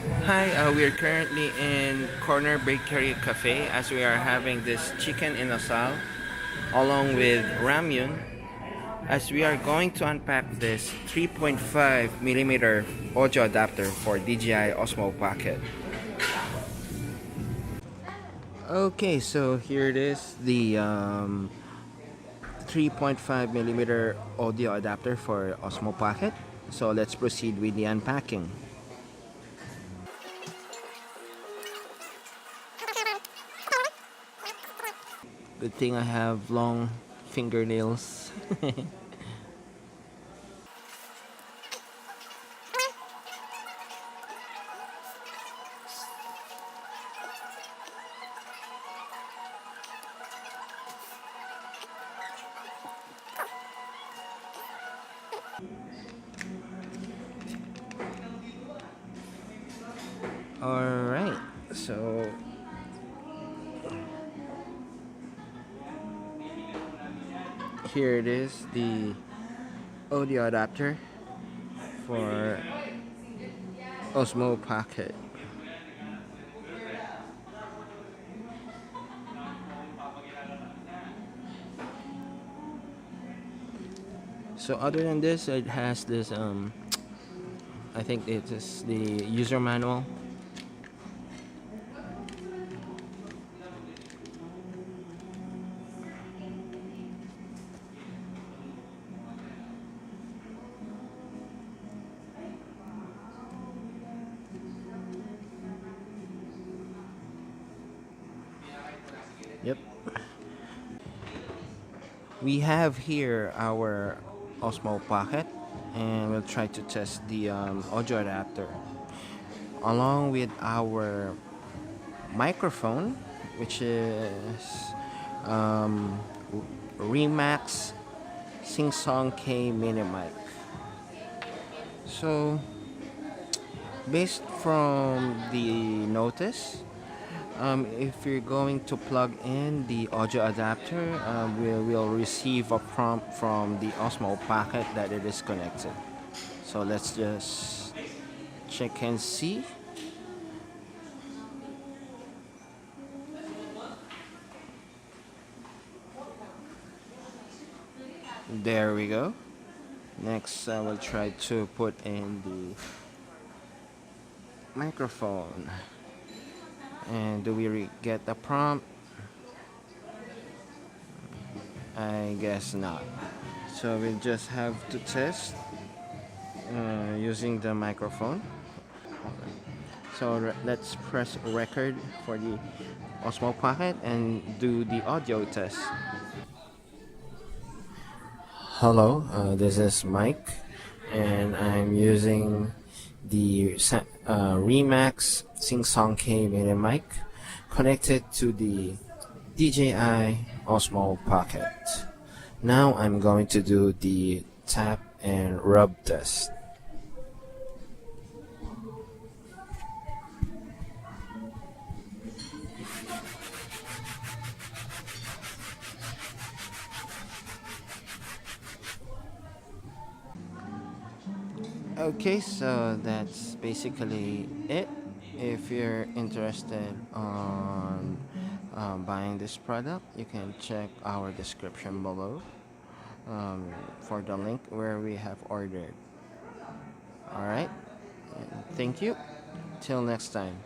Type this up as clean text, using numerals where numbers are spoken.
Hi, we are currently in Corner Bakery Cafe as we are having this chicken inasal along with ramyun as we are going to unpack this 3.5 millimeter audio adapter for DJI Osmo Pocket. Okay, so here it is, the 3.5 millimeter audio adapter for Osmo Pocket. So let's proceed with the unpacking. Good thing I have long fingernails. Alright, so here it is, the audio adapter for Osmo Pocket. So other than this, it has this I think it is the user manual. Yep. We have here our Osmo Pocket, and we'll try to test the audio adapter along with our microphone, which is um, Remax Singsong K mini mic. So based from the notice, if you're going to plug in the audio adapter, we'll receive a prompt from the Osmo Pocket that it is connected. So let's just check and see. There we go. Next, I will try to put in the microphone. And do we get the prompt? I guess not. So we'll just have to test using the microphone. So let's press record for the Osmo Pocket and do the audio test. Hello, this is Mike, and I'm using the Remax Singsong K mini mic connected to the DJI Osmo Pocket. Now I'm going to do the tap and rub test. Okay, so that's basically it. If you're interested on buying this product, you can check our description below for the link where we have ordered. Alright, thank you. Till next time.